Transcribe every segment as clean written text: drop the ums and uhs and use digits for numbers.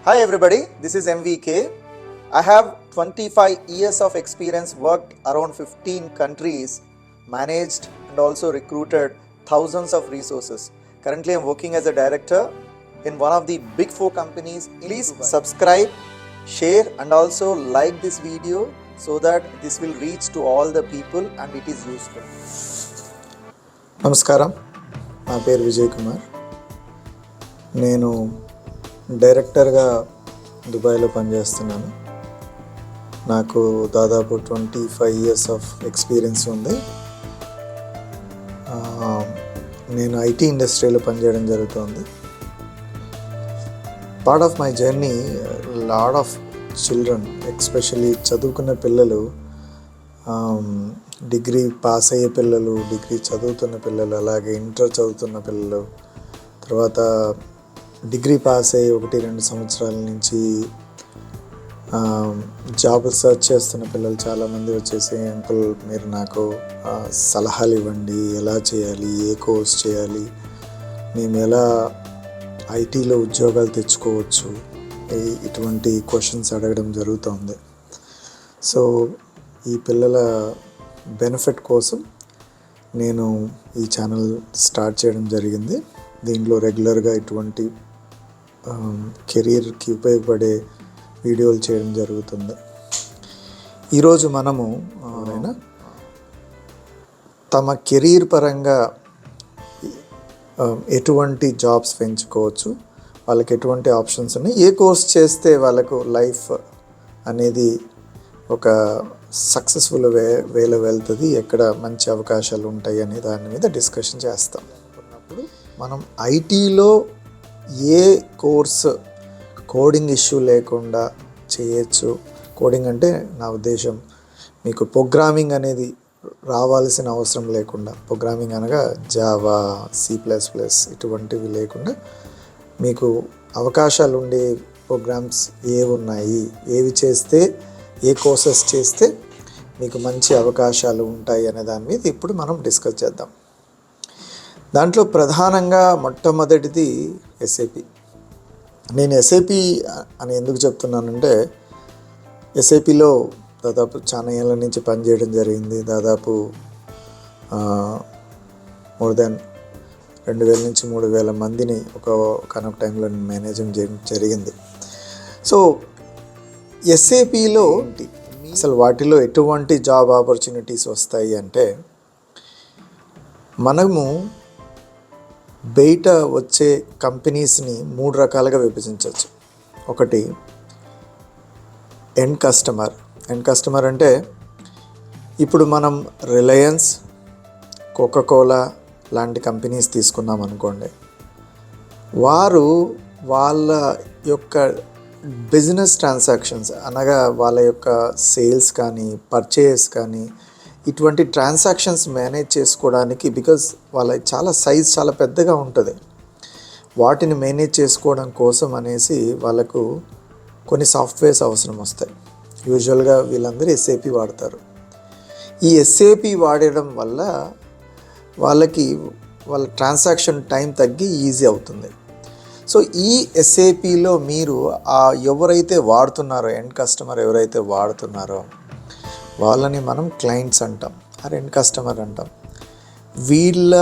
Hi everybody, this is MVK. I have 25 years of experience, worked around 15 countries, managed and also recruited thousands of resources. Currently I'm working as a director in one of the big 4 companies. Please subscribe, share and also like this video so that this will reach to all the people and it is useful. నమస్కారం, నా పేరు విజయ్ కుమార్. నేను డైరెక్టర్గా దుబాయ్లో పనిచేస్తున్నాను. నాకు దాదాపు 25 years of experience ఉంది. నేను ఐటీ ఇండస్ట్రీలో పనిచేయడం జరుగుతుంది. Part of my journey, lot of children, especially చదువుకున్న పిల్లలు, డిగ్రీ పాస్ అయ్యే పిల్లలు, డిగ్రీ చదువుతున్న పిల్లలు, అలాగే ఇంటర్ చదువుతున్న పిల్లలు, తర్వాత డిగ్రీ పాస్ అయ్యి 1-2 సంవత్సరాల నుంచి జాబ్ సర్చ్ చేస్తున్న పిల్లలు చాలామంది వచ్చేసి, అంకుల్ మీరు నాకు సలహాలు ఇవ్వండి, ఎలా చేయాలి, ఏ కోర్స్ చేయాలి, మేము ఎలా ఐటీలో ఉద్యోగాలు తెచ్చుకోవచ్చు, ఇటువంటి క్వశ్చన్స్ అడగడం జరుగుతుంది. సో ఈ పిల్లల బెనిఫిట్ కోసం నేను ఈ ఛానల్ స్టార్ట్ చేయడం జరిగింది. దీంట్లో రెగ్యులర్గా ఇటువంటి కెరీర్కి ఉపయోగపడే వీడియోలు చేయడం జరుగుతుంది. ఈరోజు మనము తమ కెరీర్ పరంగా ఎటువంటి జాబ్స్ పెంచుకోవచ్చు, వాళ్ళకి ఎటువంటి ఆప్షన్స్ ఉన్నాయి, ఏ కోర్స్ చేస్తే వాళ్ళకు లైఫ్ అనేది ఒక సక్సెస్ఫుల్ వేలో వెళ్తుంది, ఎక్కడ మంచి అవకాశాలు ఉంటాయి అనే దాని మీద డిస్కషన్ చేస్తాం. అన్నప్పుడు మనం ఐటీలో ఏ కోర్స్ కోడింగ్ ఇష్యూ లేకుండా చేయొచ్చు. కోడింగ్ అంటే నా ఉద్దేశం మీకు ప్రోగ్రామింగ్ అనేది రావాల్సిన అవసరం లేకుండా, ప్రోగ్రామింగ్ అనగా జావా, C++ ఇటువంటివి లేకుండా మీకు అవకాశాలు ఉండే ప్రోగ్రామ్స్ ఏవి ఉన్నాయి, ఏవి చేస్తే, ఏ కోర్సెస్ చేస్తే మీకు మంచి అవకాశాలు ఉంటాయి అనే దాని మీద ఇప్పుడు మనం డిస్కస్ చేద్దాం. దాంట్లో ప్రధానంగా మొట్టమొదటిది SAP. నేను SAP అని ఎందుకు చెప్తున్నానంటే, SAPలో దాదాపు చాలా ఏళ్ళ నుంచి పనిచేయడం జరిగింది. దాదాపు మోర్ దెన్ 2000 నుంచి 3000 మందిని ఒక టైంలో నేను మేనేజింగ్ చేయడం జరిగింది. సో SAPలో అసలు వాటిలో ఎటువంటి జాబ్ ఆపర్చునిటీస్ వస్తాయి అంటే, మనము బయట వచ్చే కంపెనీస్ని 3 రకాలుగా విభజించవచ్చు. ఒకటి ఎండ్ కస్టమర్ అంటే ఇప్పుడు మనం రిలయన్స్, కోకాకోలా లాంటి కంపెనీస్ తీసుకున్నాం అనుకోండి, వారు వాళ్ళ యొక్క బిజినెస్ ట్రాన్సాక్షన్స్ అనగా వాళ్ళ యొక్క సేల్స్ కానీ, పర్చేస్ కానీ, ఇటువంటి ట్రాన్సాక్షన్స్ మేనేజ్ చేసుకోవడానికి, బికాజ్ వాళ్ళ సైజ్ చాలా పెద్దగా ఉంటుంది, వాటిని మేనేజ్ చేసుకోవడం కోసం అనేసి వాళ్ళకు కొన్ని సాఫ్ట్వేర్స్ అవసరం వస్తాయి. యూజువల్గా వీళ్ళందరూ SAP వాడతారు. ఈ SAP వాడడం వల్ల వాళ్ళకి వాళ్ళ ట్రాన్సాక్షన్ టైం తగ్గి ఈజీ అవుతుంది. సో ఈ SAPలో మీరు ఎవరైతే వాడుతున్నారో, ఎండ్ కస్టమర్ ఎవరైతే వాడుతున్నారో వాళ్ళని మనం క్లయింట్స్ అంటాం, ఎండ్ కస్టమర్ అంటాం. వీళ్ళ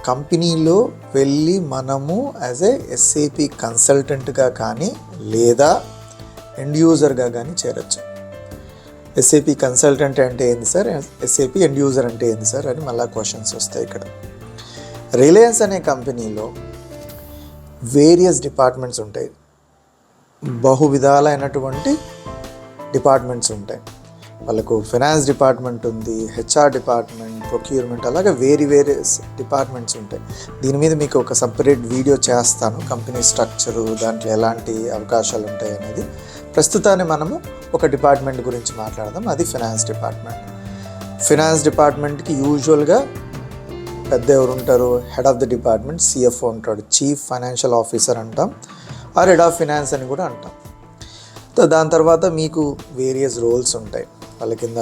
కంపెనీలో వెళ్ళి మనము యాజ్ SAP కన్సల్టెంట్గా కానీ లేదా ఎండ్ యూజర్గా కానీ చేరొచ్చు. SAP కన్సల్టెంట్ అంటే ఏంది సార్, SAP ఎండ్ యూజర్ అంటే ఏంది సార్ అని మళ్ళీ క్వశ్చన్స్ వస్తాయి. ఇక్కడ రిలయన్స్ అనే కంపెనీలో వేరియస్ డిపార్ట్మెంట్స్ ఉంటాయి, బహు విధాలైనటువంటి డిపార్ట్మెంట్స్ ఉంటాయి. వాళ్ళకు ఫైనాన్స్ డిపార్ట్మెంట్ ఉంది, HR డిపార్ట్మెంట్, ప్రొక్యూర్మెంట్, అలాగే వేరియస్ డిపార్ట్మెంట్స్ ఉంటాయి. దీని మీద మీకు ఒక సపరేట్ వీడియో చేస్తాను, కంపెనీ స్ట్రక్చరు, దాంట్లో ఎలాంటి అవకాశాలు ఉంటాయి అనేది. ప్రస్తుతాన్ని మనము ఒక డిపార్ట్మెంట్ గురించి మాట్లాడదాం, అది ఫైనాన్స్ డిపార్ట్మెంట్. ఫైనాన్స్ డిపార్ట్మెంట్కి యూజువల్గా పెద్ద ఎవరు ఉంటారు, head of the department CFO ఉంటాడు, చీఫ్ ఫైనాన్షియల్ ఆఫీసర్ అంటాం, ఆర్ హెడ్ ఆఫ్ ఫైనాన్స్ అని కూడా అంటాం. సో దాని తర్వాత మీకు వేరియస్ రోల్స్ ఉంటాయి. వాళ్ళ కింద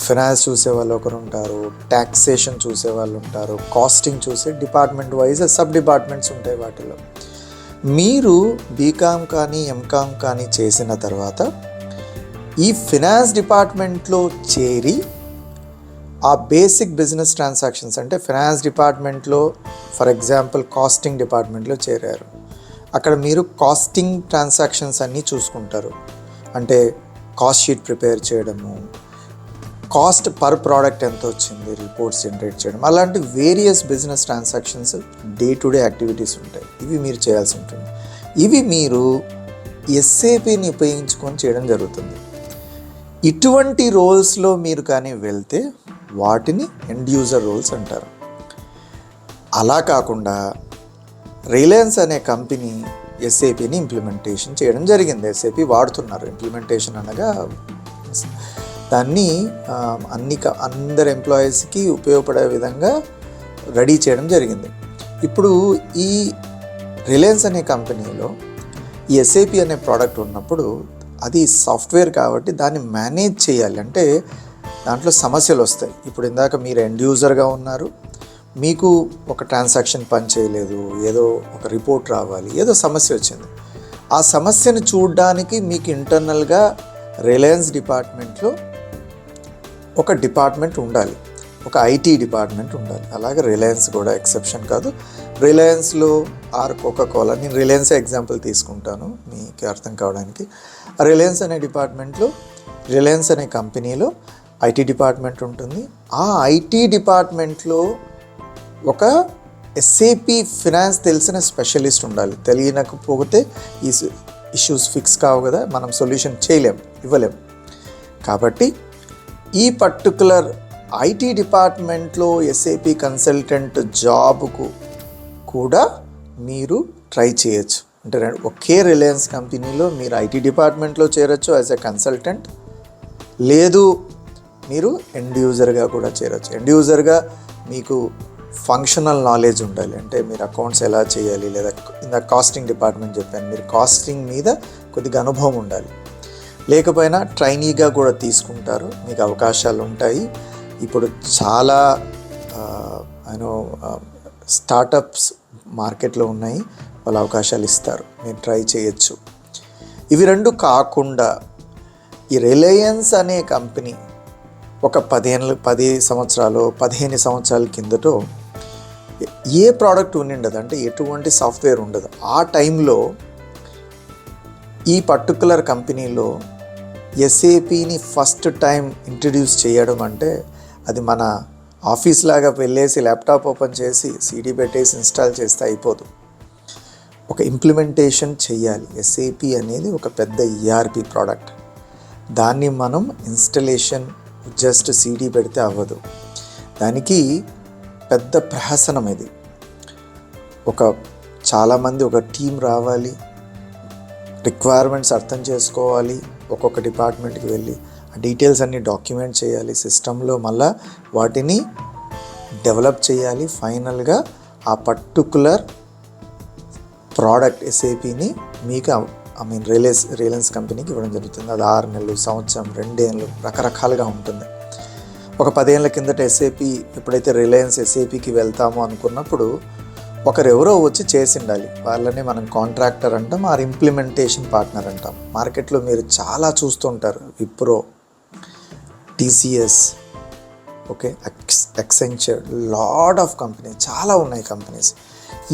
ఫైనాన్స్ చూసే వాళ్ళు ఒకరు ఉంటారు, ట్యాక్సేషన్ చూసే వాళ్ళు ఉంటారు, కాస్టింగ్ చూసే డిపార్ట్మెంట్ వైజ్ సబ్ డిపార్ట్మెంట్స్ ఉంటాయి. వాటిలో మీరు బీకామ్ కానీ ఎంకామ్ కానీ చేసిన తర్వాత ఈ ఫినాన్స్ డిపార్ట్మెంట్లో చేరి ఆ బేసిక్ బిజినెస్ ట్రాన్సాక్షన్స్ అంటే ఫినాన్స్ డిపార్ట్మెంట్లో ఫర్ ఎగ్జాంపుల్ కాస్టింగ్ డిపార్ట్మెంట్లో చేరారు. అక్కడ మీరు కాస్టింగ్ ట్రాన్సాక్షన్స్ అన్నీ చూసుకుంటారు. అంటే కాస్ట్ షీట్ ప్రిపేర్ చేయడము, కాస్ట్ పర్ ప్రోడక్ట్ ఎంత వచ్చింది రిపోర్ట్స్ జనరేట్ చేయడం, అలాంటి various business transactions day to day activities ఉంటాయి. ఇవి మీరు చేయాల్సి ఉంటుంది. ఇవి మీరు ఎస్ఏపిని ఉపయోగించుకొని చేయడం జరుగుతుంది. ఇటువంటి రోల్స్లో మీరు కానీ వెళ్తే వాటిని ఎండ్ యూజర్ రోల్స్ అంటారు. అలా కాకుండా రిలయన్స్ అనే కంపెనీ ఎస్ఏపిని ఇంప్లిమెంటేషన్ చేయడం జరిగింది. ఎస్ఏపి వాడుతున్నారు. ఇంప్లిమెంటేషన్ అనగా దాన్ని అందరు ఎంప్లాయీస్కి ఉపయోగపడే విధంగా రెడీ చేయడం జరిగింది. ఇప్పుడు ఈ రిలయన్స్ అనే కంపెనీలో ఈ ఎస్ఏపి అనే ప్రోడక్ట్ ఉన్నప్పుడు అది సాఫ్ట్వేర్ కాబట్టి దాన్ని మేనేజ్ చేయాలి. అంటే దాంట్లో సమస్యలు వస్తాయి. ఇప్పుడు ఇందాక మీరు ఎండ్ యూజర్గా ఉన్నారు, మీకు ఒక ట్రాన్సాక్షన్ పని చేయలేదు, ఏదో ఒక రిపోర్ట్ రావాలి, ఏదో సమస్య వచ్చింది. ఆ సమస్యను చూడడానికి మీకు ఇంటర్నల్గా రిలయన్స్ డిపార్ట్మెంట్లో ఒక డిపార్ట్మెంట్ ఉండాలి, ఒక ఐటీ డిపార్ట్మెంట్ ఉండాలి. అలాగే రిలయన్స్ కూడా ఎక్సెప్షన్ కాదు. రిలయన్స్లో ఆర్ కోకా-కోలా, నేను రిలయన్స్ ఎగ్జాంపుల్ తీసుకుంటాను మీకు అర్థం కావడానికి. రిలయన్స్ అనే డిపార్ట్మెంట్లో, రిలయన్స్ అనే కంపెనీలో ఐటీ డిపార్ట్మెంట్ ఉంటుంది. ఆ ఐటీ డిపార్ట్మెంట్లో ఒక ఎస్ఏపి ఫినాన్స్ తెలిసిన స్పెషలిస్ట్ ఉండాలి. తెలియకపోతే ఈ ఇష్యూస్ ఫిక్స్ కావు కదా, మనం సొల్యూషన్ ఇవ్వలేం. కాబట్టి ఈ పర్టికులర్ ఐటీ డిపార్ట్మెంట్లో ఎస్ఏపి కన్సల్టెంట్ జాబ్కు కూడా మీరు ట్రై చేయొచ్చు. అంటే ఒకే రిలయన్స్ కంపెనీలో మీరు ఐటీ డిపార్ట్మెంట్లో చేరొచ్చు యాజ్ ఎ కన్సల్టెంట్, లేదు మీరు ఎండ్ యూజర్గా కూడా చేరొచ్చు. ఎండ్ యూజర్గా మీకు ఫంక్షనల్ నాలెడ్జ్ ఉండాలి. అంటే మీరు అకౌంట్స్ ఎలా చేయాలి, లేదా ఇందాక కాస్టింగ్ డిపార్ట్మెంట్ చెప్పాను, మీరు కాస్టింగ్ మీద కొద్దిగా అనుభవం ఉండాలి. లేకపోయినా ట్రైనీగా కూడా తీసుకుంటారు, మీకు అవకాశాలు ఉంటాయి. ఇప్పుడు చాలా స్టార్టప్స్ మార్కెట్లో ఉన్నాయి, వాళ్ళు అవకాశాలు ఇస్తారు, మీరు ట్రై చేయొచ్చు. ఇవి రెండు కాకుండా ఈ రిలయన్స్ అనే కంపెనీ ఒక 10 సంవత్సరాలు 15 సంవత్సరాల కిందటో ఏ ప్రోడక్ట్ ఉండిండదు, అంటే ఎటువంటి సాఫ్ట్వేర్ ఉండదు. ఆ టైంలో ఈ పర్టికులర్ కంపెనీలో ఎస్ఏపిని ఫస్ట్ టైం ఇంట్రడ్యూస్ చేయడం అంటే అది మన ఆఫీస్ లాగా వెళ్ళేసి ల్యాప్టాప్ ఓపెన్ చేసి సీడీ పెట్టేసి ఇన్స్టాల్ చేస్తే అయిపోదు. ఒక ఇంప్లిమెంటేషన్ చేయాలి. ఎస్ఏపి అనేది ఒక పెద్ద ఈఆర్పి ప్రోడక్ట్. దాన్ని మనం ఇన్స్టలేషన్ జస్ట్ సీడీ పెడితే అవ్వదు. దానికి పెద్ద ప్రహసనం ఇది. చాలామంది ఒక టీం రావాలి, రిక్వైర్మెంట్స్ అర్థం చేసుకోవాలి, ఒక్కొక్క డిపార్ట్మెంట్కి వెళ్ళి ఆ డీటెయిల్స్ అన్నీ డాక్యుమెంట్ చేయాలి సిస్టంలో, మళ్ళీ వాటిని డెవలప్ చేయాలి. ఫైనల్గా ఆ పర్టికులర్ ప్రోడక్ట్ ఎస్ఏపిని మీకు రిలయన్స్ కంపెనీకి ఇవ్వడం జరుగుతుంది. అది 6 నెలలు, సంవత్సరం, 2 ఏళ్ళు రకరకాలుగా ఉంటుంది. ఒక 10 ఏళ్ళ కిందట ఎస్ఏపి ఎప్పుడైతే రిలయన్స్ ఎస్ఏపికి వెళ్తామో అనుకున్నప్పుడు ఒకరెవరో వచ్చి చేసి ఉండాలి. వాళ్ళని మనం కాంట్రాక్టర్ అంటాం, ఆర్ ఇంప్లిమెంటేషన్ పార్ట్నర్ అంటాం. మార్కెట్లో మీరు చాలా చూస్తుంటారు, Wipro, TCS, okay, Accenture, lot of companies, చాలా ఉన్నాయి కంపెనీస్.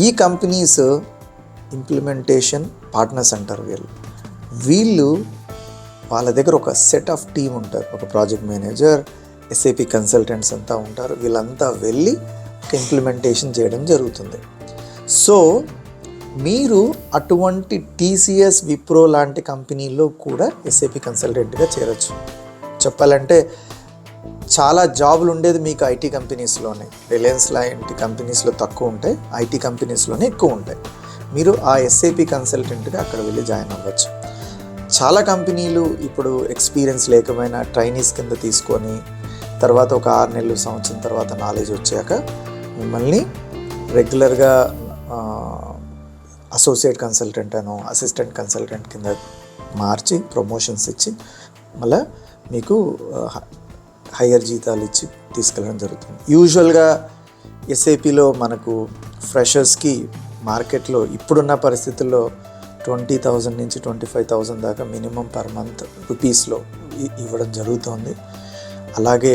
ఈ కంపెనీస్ ఇంప్లిమెంటేషన్ పార్ట్నర్స్ అంటారు. వీళ్ళు వాళ్ళ దగ్గర ఒక సెట్ ఆఫ్ టీమ్ ఉంటారు, ఒక ప్రాజెక్ట్ మేనేజర్, ఎస్ఏపి కన్సల్టెంట్స్ అంతా ఉంటారు. వీళ్ళంతా వెళ్ళి ఇంప్లిమెంటేషన్ చేయడం జరుగుతుంది. సో మీరు అటువంటి టీసీఎస్, విప్రో లాంటి కంపెనీల్లో కూడా ఎస్ఏపి కన్సల్టెంట్గా చేరొచ్చు. చెప్పాలంటే చాలా జాబులు ఉండేది మీకు ఐటీ కంపెనీస్లోనే. రిలయన్స్ లాంటి కంపెనీస్లో తక్కువ ఉంటాయి, ఐటీ కంపెనీస్లోనే ఎక్కువ ఉంటాయి. మీరు ఆ ఎస్ఏపి కన్సల్టెంట్గా అక్కడ వెళ్ళి జాయిన్ అవ్వచ్చు. చాలా కంపెనీలు ఇప్పుడు ఎక్స్పీరియన్స్ లేకపోయినా ట్రైనీస్ కింద తీసుకొని తర్వాత ఒక 6 నెలలు, సంవత్సరం తర్వాత నాలెడ్జ్ వచ్చాక మిమ్మల్ని రెగ్యులర్గా అసోసియేట్ కన్సల్టెంట్ అనో అసిస్టెంట్ కన్సల్టెంట్ కింద మార్చి ప్రమోషన్స్ ఇచ్చి మళ్ళీ మీకు హయ్యర్ జీతాలు ఇచ్చి తీసుకెళ్ళడం జరుగుతుంది. యూజువల్గా ఎస్ఏపిలో మనకు ఫ్రెషర్స్కి మార్కెట్లో ఇప్పుడున్న పరిస్థితుల్లో 20,000 నుంచి 25,000 దాకా మినిమం పర్ మంత్ రూపీస్లో ఇవ్వడం జరుగుతోంది. అలాగే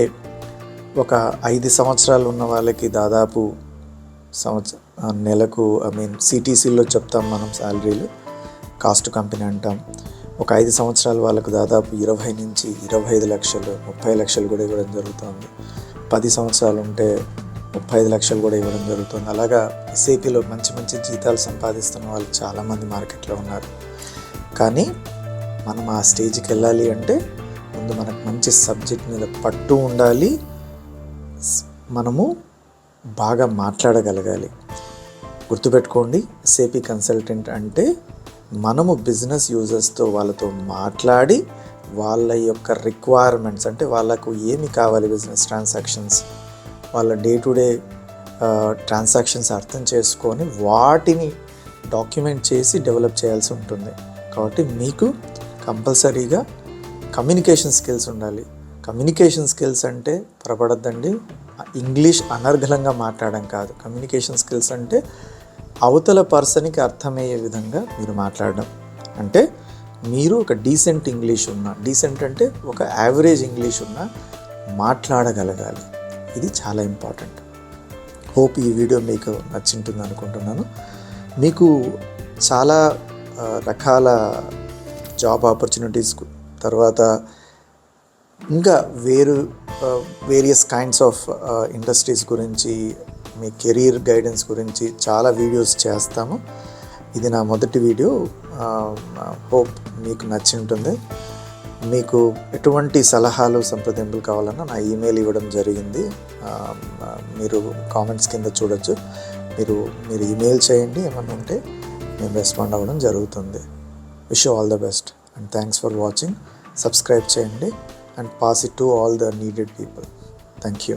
ఒక 5 సంవత్సరాలు ఉన్న వాళ్ళకి దాదాపు నెలకు సిటీసీలో చెప్తాం మనం శాలరీలు, కాస్ట్ కంపెనీ అంటాం. ఒక 5 సంవత్సరాల వాళ్ళకు దాదాపు 20 నుంచి 25 లక్షలు, 30 లక్షలు కూడా ఇవ్వడం జరుగుతుంది. 10 సంవత్సరాలు ఉంటే 35 లక్షలు కూడా ఇవ్వడం జరుగుతుంది. అలాగా ఎస్ఏపీలో మంచి మంచి జీతాలు సంపాదిస్తున్న వాళ్ళు చాలామంది మార్కెట్లో ఉన్నారు. కానీ మనం ఆ స్టేజ్కి వెళ్ళాలి అంటే ముందు మనకు మంచి సబ్జెక్ట్ మీద పట్టు ఉండాలి, మనము బాగా మాట్లాడగలగాలి. గుర్తుపెట్టుకోండి, ఎస్ఏపీ కన్సల్టెంట్ అంటే మనము బిజినెస్ యూజర్స్తో వాళ్ళతో మాట్లాడి వాళ్ళ యొక్క రిక్వైర్మెంట్స్, అంటే వాళ్ళకు ఏమి కావాలి, బిజినెస్ ట్రాన్సాక్షన్స్, వాళ్ళ డే టు డే ట్రాన్సాక్షన్స్ అర్థం చేసుకొని వాటిని డాక్యుమెంట్ చేసి డెవలప్ చేయాల్సి ఉంటుంది. కాబట్టి మీకు కంపల్సరీగా కమ్యూనికేషన్ స్కిల్స్ ఉండాలి. కమ్యూనికేషన్ స్కిల్స్ అంటే పొరపడద్దండి, ఇంగ్లీష్ అనర్గళంగా మాట్లాడడం కాదు. కమ్యూనికేషన్ స్కిల్స్ అంటే అవతల పర్సన్కి అర్థమయ్యే విధంగా మీరు మాట్లాడడం. అంటే మీరు ఒక డీసెంట్ ఇంగ్లీష్ ఉన్న, డీసెంట్ అంటే ఒక యావరేజ్ ఇంగ్లీష్ ఉన్న మాట్లాడగలగాలి. ఇది చాలా ఇంపార్టెంట్. హోప్ ఈ వీడియో మీకు నచ్చింటుంది అనుకుంటున్నాను. మీకు చాలా రకాల జాబ్ ఆపర్చునిటీస్, తర్వాత ఇంకా వేరియస్ కైండ్స్ ఆఫ్ ఇండస్ట్రీస్ గురించి, మీ కెరీర్ గైడెన్స్ గురించి చాలా వీడియోస్ చేస్తాము. ఇది నా మొదటి వీడియో. హోప్ మీకు నచ్చి ఉంటుంది. మీకు ఎటువంటి సలహాలు, సంప్రదింపులు కావాలన్నా నా ఈమెయిల్ ఇవ్వడం జరిగింది. మీరు కామెంట్స్ కింద చూడొచ్చు. మీరు ఈమెయిల్ చేయండి, ఏమన్నా ఉంటే నేను రెస్పాండ్ అవ్వడం జరుగుతుంది. Wish you all the best and thanks for watching. Subscribe చేయండి and pass it to all the needed people. Thank you.